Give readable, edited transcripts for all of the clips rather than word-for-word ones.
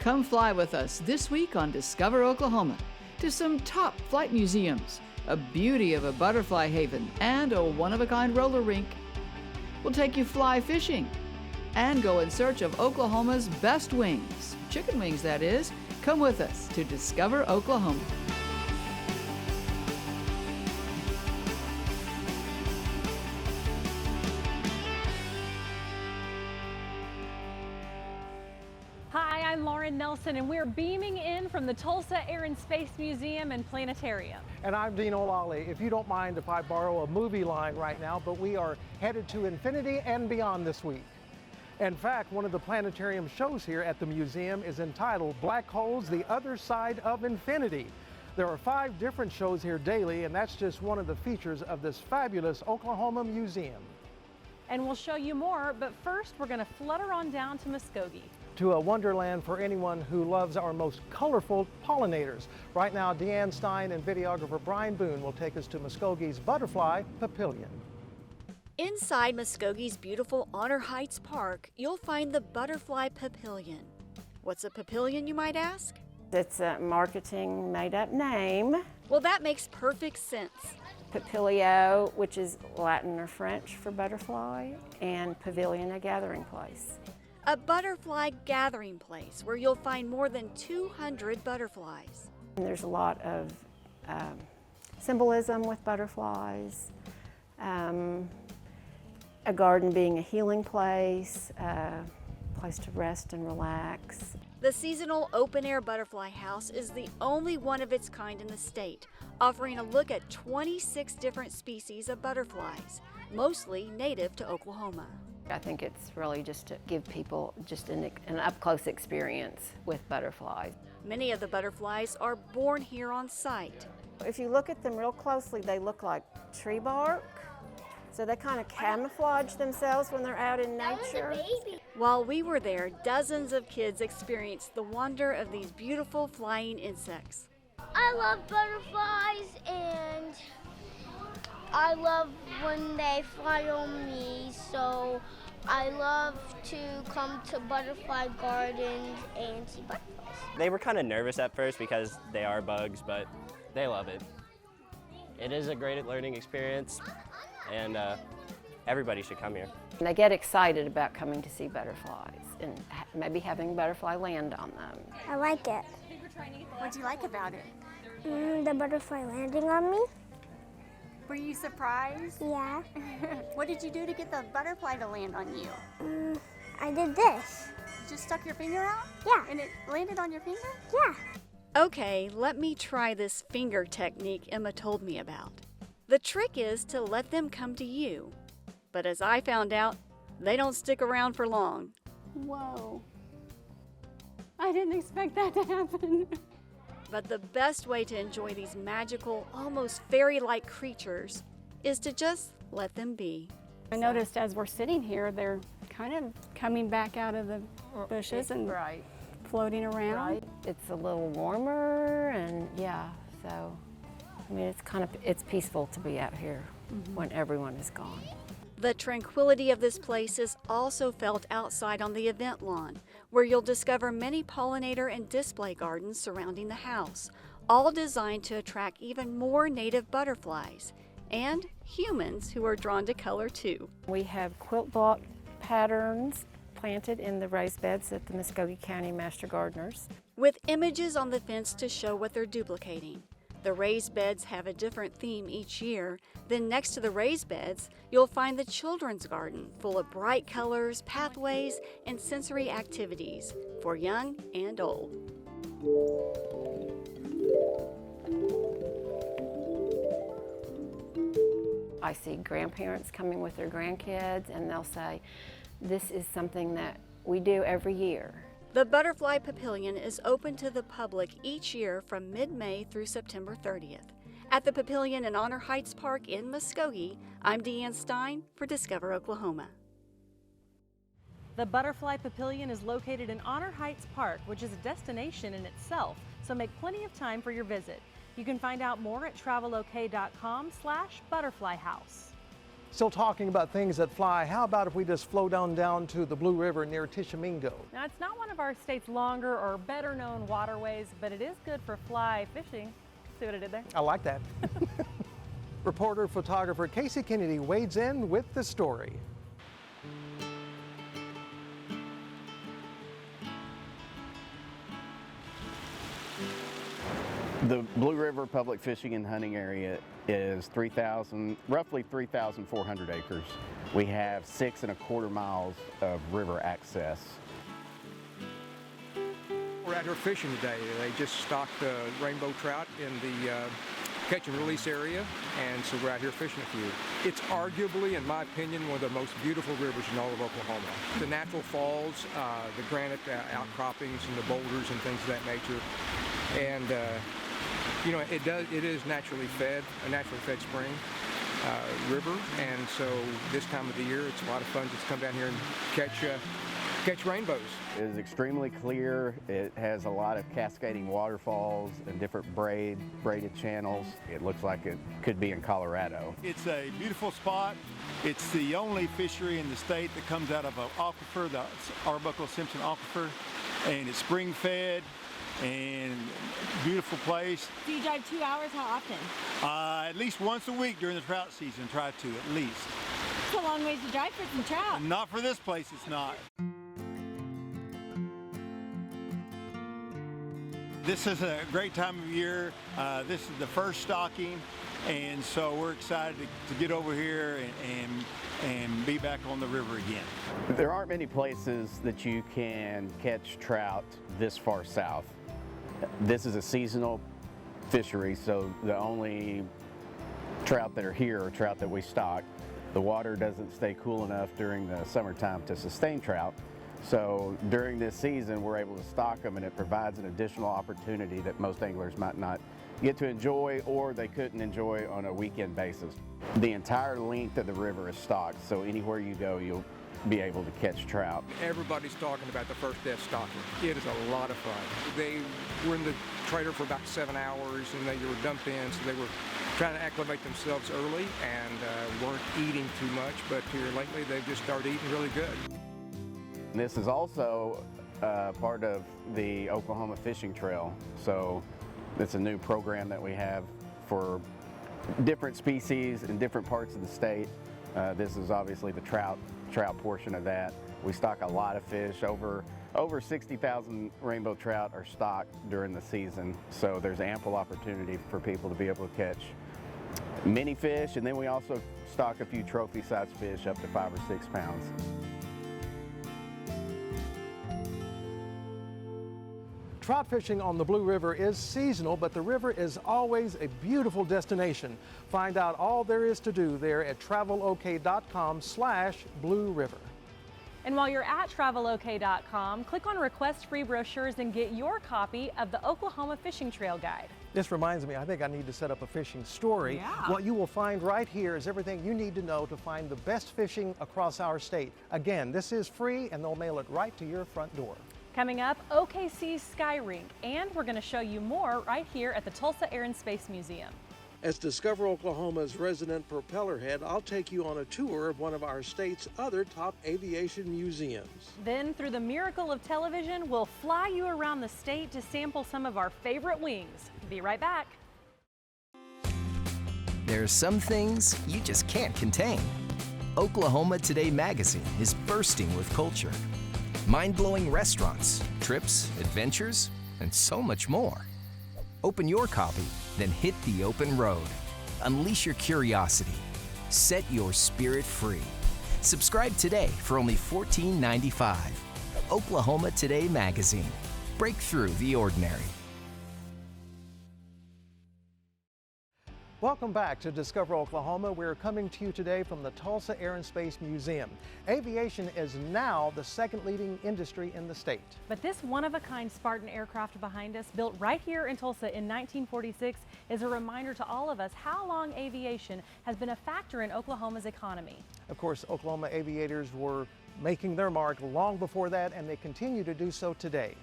Come fly with us this week on Discover Oklahoma to some top flight museums, a beauty of a butterfly haven, and a one-of-a-kind roller rink. We'll take you fly fishing and go in search of Oklahoma's best wings. Chicken wings, that is. Come with us to Discover Oklahoma. Hi, I'm Lauren Nelson, and we're beaming in from the Tulsa Air and Space Museum and Planetarium. And I'm Dean O'Lally. If you don't mind if I borrow a movie line right now, but we are headed to infinity and beyond this week. In fact, one of the planetarium shows here at the museum is entitled Black Holes, the Other Side of Infinity. There are 5 different shows here daily, and that's just one of the features of this fabulous Oklahoma museum. And we'll show you more, but first we're going to flutter on down to Muskogee. To a wonderland for anyone who loves our most colorful pollinators. Right now, Deanne Stein and videographer Brian Boone will take us to Muskogee's Butterfly Papillion. Inside Muskogee's beautiful Honor Heights Park, you'll find the Butterfly Papillion. What's a papillion, you might ask? It's a marketing made-up name. Well, that makes perfect sense. Papilio, which is Latin or French for butterfly, and pavilion, a gathering place. A butterfly gathering place where you'll find more than 200 butterflies. And there's a lot of symbolism with butterflies. A garden being a healing place, a place to rest and relax. The seasonal open-air butterfly house is the only one of its kind in the state, offering a look at 26 different species of butterflies, mostly native to Oklahoma. I think it's really just to give people just an up-close experience with butterflies. Many of the butterflies are born here on site. If you look at them real closely, they look like tree bark. So they kind of camouflage themselves when they're out in nature. While we were there, dozens of kids experienced the wonder of these beautiful flying insects. I love butterflies, and I love when they fly on me, so I love to come to butterfly gardens and see butterflies. They were kind of nervous at first because they are bugs, but they love it. It is a great learning experience, and everybody should come here. And they get excited about coming to see butterflies and maybe having butterfly land on them. I like it. What do you like about it? The butterfly landing on me. Were you surprised? Yeah. What did you do to get the butterfly to land on you? I did this. You just stuck your finger out? Yeah. And it landed on your finger? Yeah. Okay, let me try this finger technique Emma told me about. The trick is to let them come to you. But as I found out, they don't stick around for long. Whoa. I didn't expect that to happen. But the best way to enjoy these magical, almost fairy-like creatures is to just let them be. I noticed as we're sitting here, they're kind of coming back out of the bushes and floating around. Right. It's a little warmer, and yeah, so I mean, it's peaceful to be out here when everyone is gone. The tranquility of this place is also felt outside on the event lawn, where you'll discover many pollinator and display gardens surrounding the house, all designed to attract even more native butterflies and humans who are drawn to color too. We have quilt block patterns planted in the raised beds at the Muskogee County Master Gardeners. With images on the fence to show what they're duplicating. The raised beds have a different theme each year. Then next to the raised beds, you'll find the children's garden full of bright colors, pathways, and sensory activities for young and old. I see grandparents coming with their grandkids, and they'll say, this is something that we do every year. The Butterfly Papillion is open to the public each year from mid-May through September 30th. At the Papillion in Honor Heights Park in Muskogee, I'm Deanne Stein for Discover Oklahoma. The Butterfly Papillion is located in Honor Heights Park, which is a destination in itself, so make plenty of time for your visit. You can find out more at travelok.com/butterflyhouse. Still talking about things that fly, how about if we just flow down to the Blue River near Tishomingo? Now, it's not one of our state's longer or better known waterways, but it is good for fly fishing. See what I did there? I like that. Reporter, photographer Casey Kennedy wades in with the story. The Blue River Public Fishing and Hunting Area is roughly 3,400 acres. We have 6¼ miles of river access. We're out here fishing today. They just stocked rainbow trout in the catch and release area, and so we're out here fishing a few. It's arguably, in my opinion, one of the most beautiful rivers in all of Oklahoma. The natural falls, the granite outcroppings and the boulders and things of that nature. And you know, it is naturally fed, a naturally fed spring river, and so this time of the year it's a lot of fun just to come down here and catch rainbows. It is extremely clear. It has a lot of cascading waterfalls and different braided channels. It looks like it could be in Colorado. It's a beautiful spot. It's the only fishery in the state that comes out of an aquifer, the Arbuckle-Simpson Aquifer, and it's spring fed. And beautiful place. Do you drive 2 hours? How often? At least once a week during the trout season, try to at least. It's a long ways to drive for some trout. Not for this place, it's not. This is a great time of year. This is the first stocking, and so we're excited to get over here and be back on the river again. There aren't many places that you can catch trout this far south. This is a seasonal fishery, so the only trout that are here are trout that we stock. The water doesn't stay cool enough during the summertime to sustain trout. So during this season, we're able to stock them, and it provides an additional opportunity that most anglers might not get to enjoy, or they couldn't enjoy on a weekend basis. The entire length of the river is stocked, so anywhere you go, you'll be able to catch trout. Everybody's talking about the first day of stocking. It is a lot of fun. They were in the trailer for about 7 hours, and they were dumped in, so they were trying to acclimate themselves early and weren't eating too much, but here lately they've just started eating really good. This is also part of the Oklahoma Fishing Trail, so it's a new program that we have for different species in different parts of the state. This is obviously the trout portion of that. We stock a lot of fish. Over 60,000 rainbow trout are stocked during the season, so there's ample opportunity for people to be able to catch mini fish, and then we also stock a few trophy-sized fish up to 5 or 6 pounds. Trout fishing on the Blue River is seasonal, but the river is always a beautiful destination. Find out all there is to do there at travelok.com/Blue River. And while you're at travelok.com, click on Request Free Brochures and get your copy of the Oklahoma Fishing Trail Guide. This reminds me, I think I need to set up a fishing story. Yeah. What you will find right here is everything you need to know to find the best fishing across our state. Again, this is free, and they'll mail it right to your front door. Coming up, OKC's Sky Rink, and we're going to show you more right here at the Tulsa Air and Space Museum. As Discover Oklahoma's resident propeller head, I'll take you on a tour of one of our state's other top aviation museums. Then, through the miracle of television, we'll fly you around the state to sample some of our favorite wings. Be right back. There's some things you just can't contain. Oklahoma Today magazine is bursting with culture. Mind-blowing restaurants, trips, adventures, and so much more. Open your copy, then hit the open road. Unleash your curiosity. Set your spirit free. Subscribe today for only $14.95. Oklahoma Today magazine. Break through the ordinary. Welcome back to Discover Oklahoma. We're coming to you today from the Tulsa Air and Space Museum. Aviation is now the second leading industry in the state. But this one-of-a-kind Spartan aircraft behind us, built right here in Tulsa in 1946, is a reminder to all of us how long aviation has been a factor in Oklahoma's economy. Of course, Oklahoma aviators were making their mark long before that, and they continue to do so today.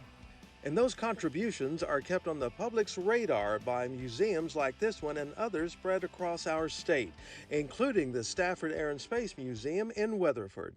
And those contributions are kept on the public's radar by museums like this one and others spread across our state, including the Stafford Air and Space Museum in Weatherford.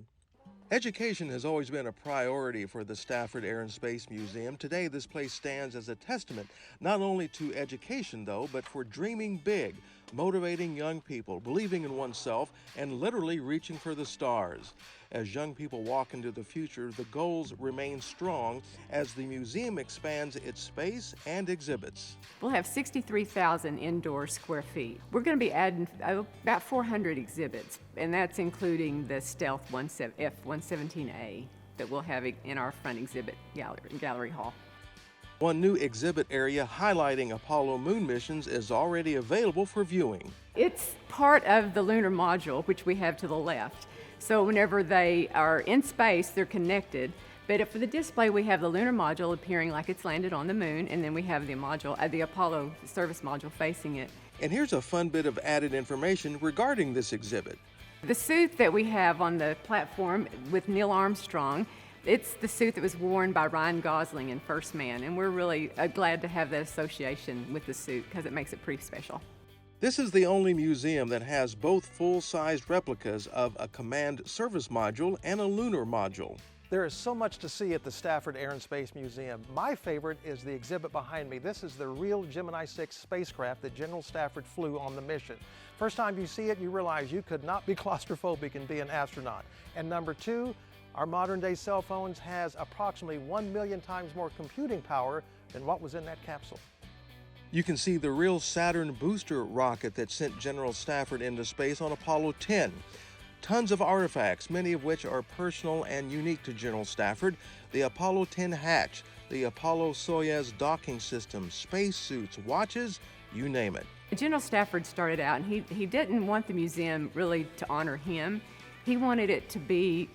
Education has always been a priority for the Stafford Air and Space Museum. Today, this place stands as a testament not only to education, though, but for dreaming big, motivating young people, believing in oneself, and literally reaching for the stars. As young people walk into the future, the goals remain strong as the museum expands its space and exhibits. We'll have 63,000 indoor square feet. We're going to be adding about 400 exhibits, and that's including the Stealth F-117A that we'll have in our front exhibit gallery hall. One new exhibit area highlighting Apollo moon missions is already available for viewing. It's part of the lunar module, which we have to the left. So whenever they are in space, they're connected. But for the display, we have the lunar module appearing like it's landed on the moon, and then we have the module, the Apollo service module facing it. And here's a fun bit of added information regarding this exhibit. The suit that we have on the platform with Neil Armstrong, it's the suit that was worn by Ryan Gosling in First Man, and we're really glad to have that association with the suit because it makes it pretty special. This is the only museum that has both full-sized replicas of a command service module and a lunar module. There is so much to see at the Stafford Air and Space Museum. My favorite is the exhibit behind me. This is the real Gemini 6 spacecraft that General Stafford flew on the mission. First time you see it, you realize you could not be claustrophobic and be an astronaut. And number two, our modern day cell phones has approximately 1 million times more computing power than what was in that capsule. You can see the real Saturn booster rocket that sent General Stafford into space on Apollo 10. Tons of artifacts, many of which are personal and unique to General Stafford. The Apollo 10 hatch, the Apollo-Soyuz docking system, spacesuits, watches, you name it. General Stafford started out, and he didn't want the museum really to honor him. He wanted it to be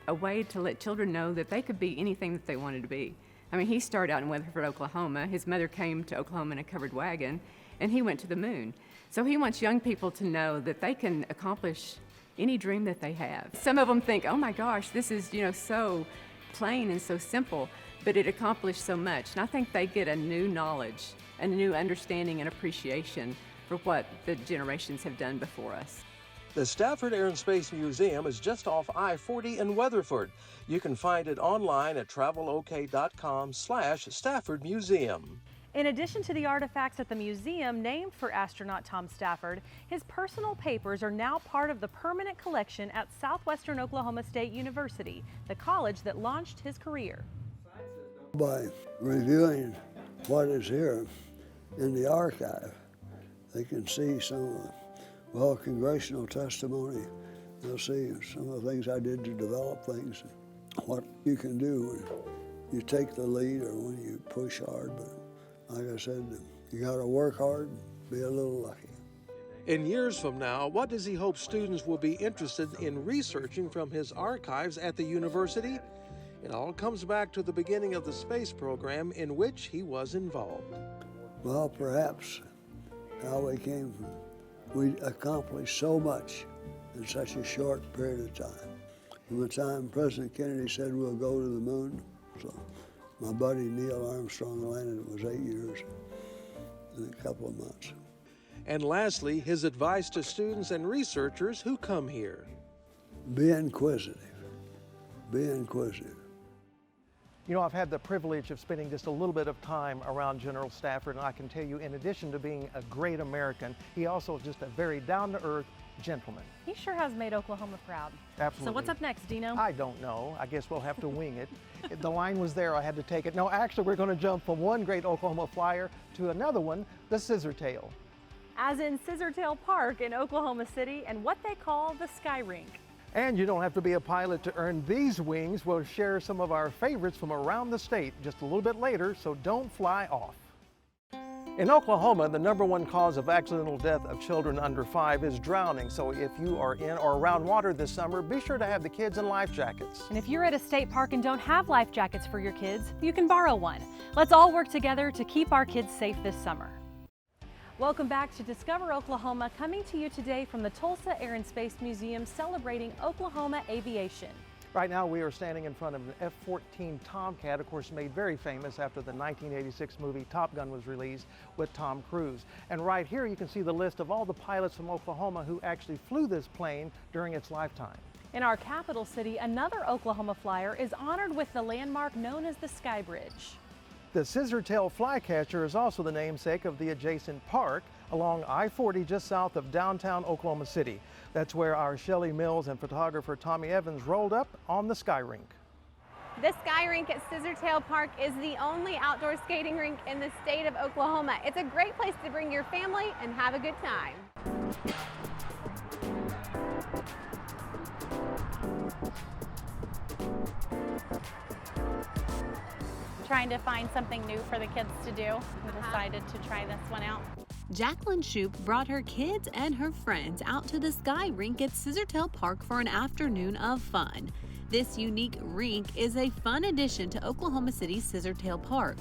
a way to let children know that they could be anything that they wanted to be. I mean, he started out in Weatherford, Oklahoma. His mother came to Oklahoma in a covered wagon, and he went to the moon. So he wants young people to know that they can accomplish any dream that they have. Some of them think, oh my gosh, this is, so plain and so simple, but it accomplished so much. And I think they get a new knowledge, a new understanding and appreciation for what the generations have done before us. The Stafford Air and Space Museum is just off I-40 in Weatherford. You can find it online at travelok.com/Stafford Museum. In addition to the artifacts at the museum named for astronaut Tom Stafford, his personal papers are now part of the permanent collection at Southwestern Oklahoma State University, the college that launched his career. By reviewing what is here in the archive, they can see some of the congressional testimony. They'll see some of the things I did to develop things, what you can do when you take the lead or when you push hard. But like I said, you got to work hard and be a little lucky. In years from now, what does he hope students will be interested in researching from his archives at the university? It all comes back to the beginning of the space program in which he was involved. Well, perhaps how we came from, we accomplished so much in such a short period of time. From the time President Kennedy said we'll go to the moon, so my buddy Neil Armstrong landed, it was 8 years and a couple of months. And lastly, his advice to students and researchers who come here. Be inquisitive. Be inquisitive. You know, I've had the privilege of spending just a little bit of time around General Stafford, and I can tell you, in addition to being a great American, he also is just a very down-to-earth gentleman. He sure has made Oklahoma proud. Absolutely. So what's up next, Dino? I don't know. I guess we'll have to wing it. The line was there. I had to take it. No, actually, we're going to jump from one great Oklahoma flyer to another one, the Scissortail. As in Scissortail Park in Oklahoma City and what they call the Sky Rink. And you don't have to be a pilot to earn these wings. We'll share some of our favorites from around the state just a little bit later, so don't fly off. In Oklahoma, the #1 cause of accidental death of children under 5 is drowning. So if you are in or around water this summer, be sure to have the kids in life jackets. And if you're at a state park and don't have life jackets for your kids, you can borrow one. Let's all work together to keep our kids safe this summer. Welcome back to Discover Oklahoma, coming to you today from the Tulsa Air and Space Museum celebrating Oklahoma aviation. Right now we are standing in front of an F-14 Tomcat, of course made very famous after the 1986 movie Top Gun was released with Tom Cruise. And right here you can see the list of all the pilots from Oklahoma who actually flew this plane during its lifetime. In our capital city, another Oklahoma flyer is honored with the landmark known as the Sky Bridge. The Scissortail Flycatcher is also the namesake of the adjacent park along I-40 just south of downtown Oklahoma City. That's where our Shelley Mills and photographer Tommy Evans rolled up on the Sky Rink. The Sky Rink at Scissortail Park is the only outdoor skating rink in the state of Oklahoma. It's a great place to bring your family and have a good time. Trying to find something new for the kids to do. We decided to try this one out. Jacqueline Shoup brought her kids and her friends out to the Sky Rink at Scissortail Park for an afternoon of fun. This unique rink is a fun addition to Oklahoma City's Scissortail Park.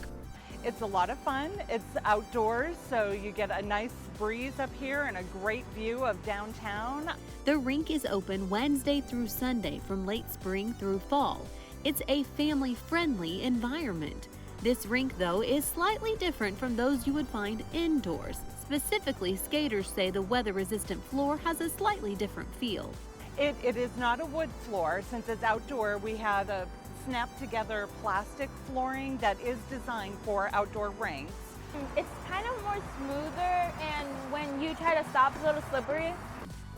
It's a lot of fun. It's outdoors, so you get a nice breeze up here and a great view of downtown. The rink is open Wednesday through Sunday from late spring through fall. It's a family-friendly environment. This rink, though, is slightly different from those you would find indoors. Specifically, skaters say the weather-resistant floor has a slightly different feel. It is not a wood floor. Since it's outdoor, we have a snap-together plastic flooring that is designed for outdoor rinks. It's kind of more smoother, and when you try to stop, it's a little slippery.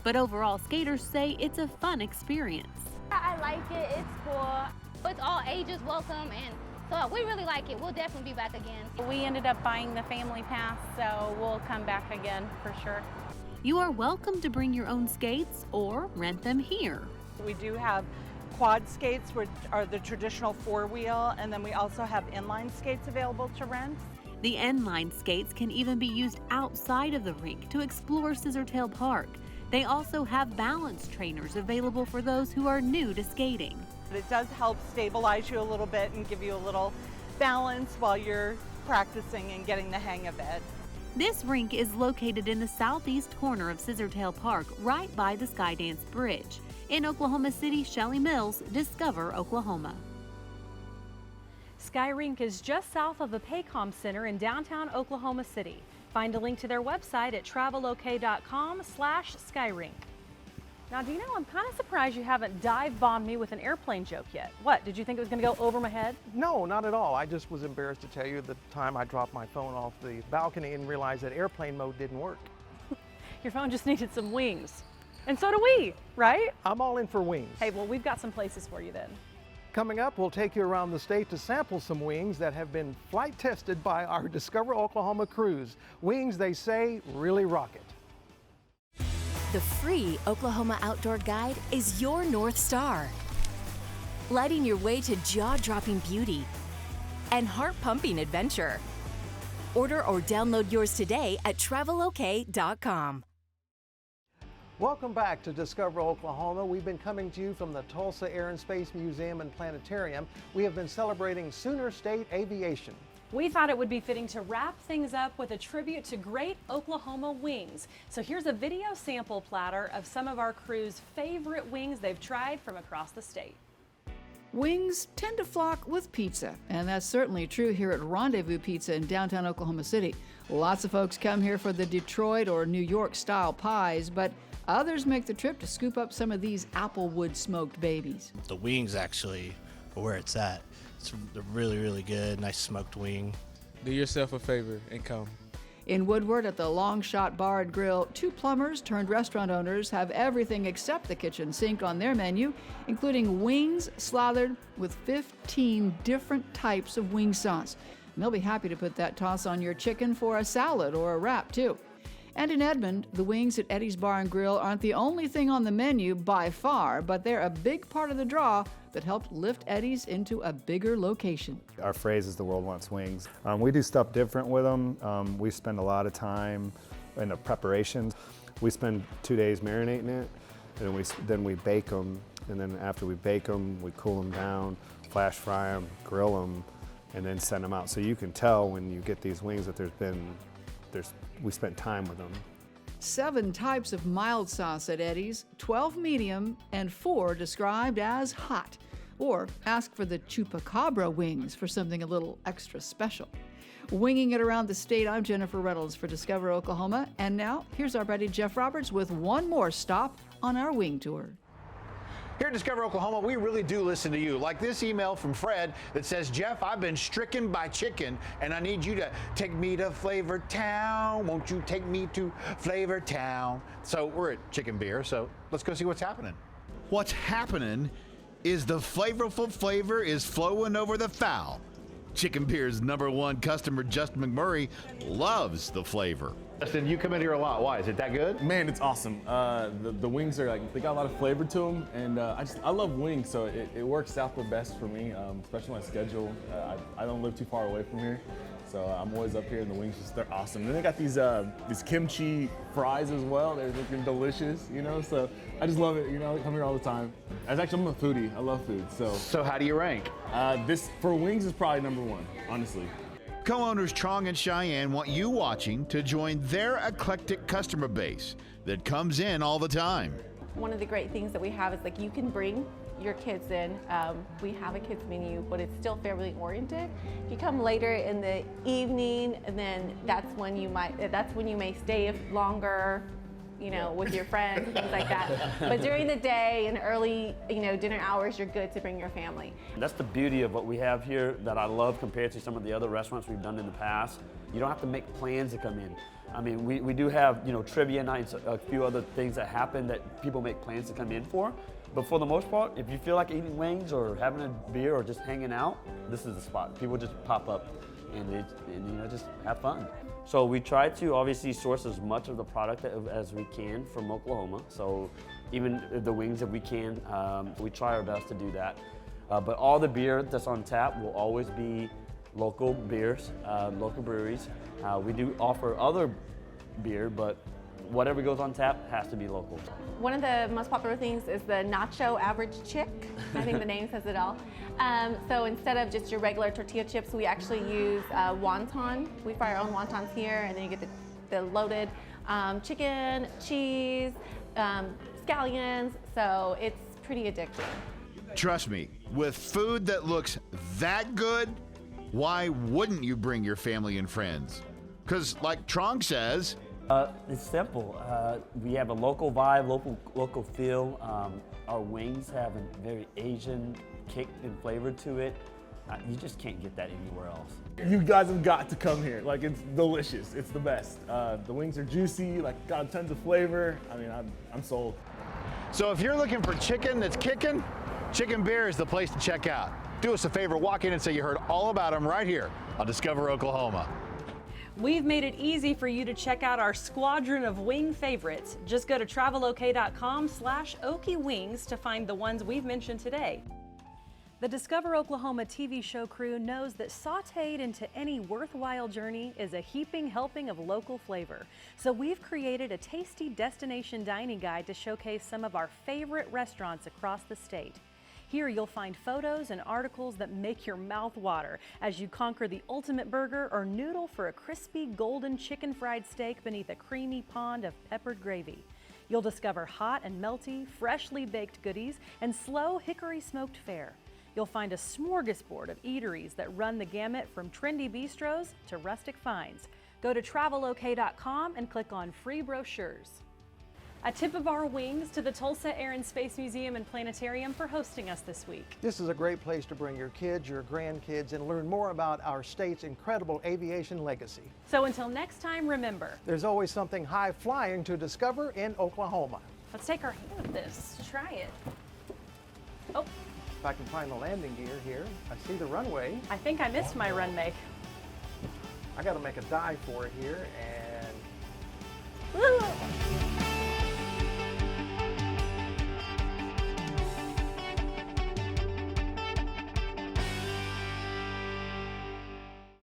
But overall, skaters say it's a fun experience. I like it. It's cool. It's all ages welcome, and so we really like it. We'll definitely be back again. We ended up buying the family pass, so we'll come back again for sure. You are welcome to bring your own skates or rent them here. We do have quad skates, which are the traditional four-wheel, and then we also have inline skates available to rent. The inline skates can even be used outside of the rink to explore Scissortail Park. They also have balance trainers available for those who are new to skating. It does help stabilize you a little bit and give you a little balance while you're practicing and getting the hang of it. This rink is located in the southeast corner of Scissortail Park, right by the Skydance Bridge. In Oklahoma City, Shelley Mills, Discover Oklahoma. Sky Rink is just south of the Paycom Center in downtown Oklahoma City. Find a link to their website at travelok.com/skyrink. Now, do you know, I'm kind of surprised you haven't dive-bombed me with an airplane joke yet. What, did you think it was going to go over my head? No, not at all. I just was embarrassed to tell you the time I dropped my phone off the balcony and realized that airplane mode didn't work. Your phone just needed some wings. And so do we, right? I'm all in for wings. Hey, well, we've got some places for you then. Coming up, we'll take you around the state to sample some wings that have been flight tested by our Discover Oklahoma crews. Wings, they say, really rock it. The free Oklahoma Outdoor Guide is your North Star, lighting your way to jaw-dropping beauty and heart-pumping adventure. Order or download yours today at travelok.com. Welcome back to Discover Oklahoma. We've been coming to you from the Tulsa Air and Space Museum and Planetarium. We have been celebrating Sooner State Aviation. We thought it would be fitting to wrap things up with a tribute to great Oklahoma wings. So here's a video sample platter of some of our crew's favorite wings they've tried from across the state. Wings tend to flock with pizza, and that's certainly true here at Rendezvous Pizza in downtown Oklahoma City. Lots of folks come here for the Detroit or New York style pies, but others make the trip to scoop up some of these Applewood smoked babies. The wings actually are where it's at. It's really, really good, nice smoked wing. Do yourself a favor and come. In Woodward at the Long Shot Bar and Grill, two plumbers turned restaurant owners have everything except the kitchen sink on their menu, including wings slathered with 15 different types of wing sauce. And they'll be happy to put that toss on your chicken for a salad or a wrap, too. And in Edmond, the wings at Eddie's Bar and Grill aren't the only thing on the menu by far, but they're a big part of the draw that helped lift Eddie's into a bigger location. Our phrase is the world wants wings. We do stuff different with them. We spend a lot of time in the preparation. We spend 2 days marinating it, and then we bake them, and then after we bake them, we cool them down, flash fry them, grill them, and then send them out. So you can tell when you get these wings that we spent time with them. 7 types of mild sauce at Eddie's, 12 medium, and 4 described as hot. Or ask for the Chupacabra wings for something a little extra special. Winging it around the state, I'm Jennifer Reynolds for Discover Oklahoma. And now, here's our buddy Jeff Roberts with one more stop on our wing tour. Here at Discover Oklahoma, we really do listen to you. Like this email from Fred that says, Jeff, I've been stricken by chicken, and I need you to take me to Flavor Town. Won't you take me to Flavor Town? So we're at Chicken Beer, so let's go see what's happening. What's happening is the flavorful flavor is flowing over the foul. Chicken Beer's #1 customer, Justin McMurray, loves the flavor. Justin, you come in here a lot. Why? Is it that good? Man, it's awesome. The wings are they got a lot of flavor to them, and I love wings, so it works out the best for me, especially my schedule. I don't live too far away from here, so I'm always up here, and the wings they're awesome. And they got these kimchi fries as well. They're looking delicious, so I just love it. I come here all the time. I'm a foodie. I love food. So how do you rank? This for wings is probably #1, honestly. Co-owners Trong and Cheyenne want you watching to join their eclectic customer base that comes in all the time. One of the great things that we have is you can bring your kids in. We have a kids menu, but it's still family oriented. If you come later in the evening, then that's when you may stay longer, with your friends and things like that. But during the day and early, dinner hours, you're good to bring your family. That's the beauty of what we have here that I love compared to some of the other restaurants we've done in the past. You don't have to make plans to come in. I mean, we do have, trivia nights, a few other things that happen that people make plans to come in for. But for the most part, if you feel like eating wings or having a beer or just hanging out, this is the spot. People just pop up and just have fun. So we try to obviously source as much of the product as we can from Oklahoma. So even the wings that we can, we try our best to do that. But all the beer that's on tap will always be local beers, local breweries. We do offer other beer, but whatever goes on tap has to be local. One of the most popular things is the Nacho Average Chick. I think the name says it all. So instead of just your regular tortilla chips, we actually use wonton. We fry our own wontons here, and then you get the loaded chicken, cheese, scallions, so it's pretty addicting. Trust me, with food that looks that good, why wouldn't you bring your family and friends? Because like Trong says, it's simple. We have a local vibe, local feel. Our wings have a very Asian kick and flavor to it. You just can't get that anywhere else. You guys have got to come here. It's delicious. It's the best. The wings are juicy, got tons of flavor. I mean, I'm sold. So if you're looking for chicken that's kicking, Chicken Beer is the place to check out. Do us a favor, walk in and say you heard all about them right here on Discover Oklahoma. We've made it easy for you to check out our squadron of wing favorites. Just go to travelok.com/Okie Wings to find the ones we've mentioned today. The Discover Oklahoma TV show crew knows that sauteed into any worthwhile journey is a heaping helping of local flavor. So we've created a tasty destination dining guide to showcase some of our favorite restaurants across the state. Here you'll find photos and articles that make your mouth water as you conquer the ultimate burger or noodle for a crispy golden chicken fried steak beneath a creamy pond of peppered gravy. You'll discover hot and melty, freshly baked goodies and slow hickory smoked fare. You'll find a smorgasbord of eateries that run the gamut from trendy bistros to rustic finds. Go to travelok.com and click on free brochures. A tip of our wings to the Tulsa Air and Space Museum and Planetarium for hosting us this week. This is a great place to bring your kids, your grandkids, and learn more about our state's incredible aviation legacy. So until next time, remember, there's always something high-flying to discover in Oklahoma. Let's take our hand at this. Try it. Oh. If I can find the landing gear here, I see the runway. I think I missed my runway. I got to make a dive for it here, and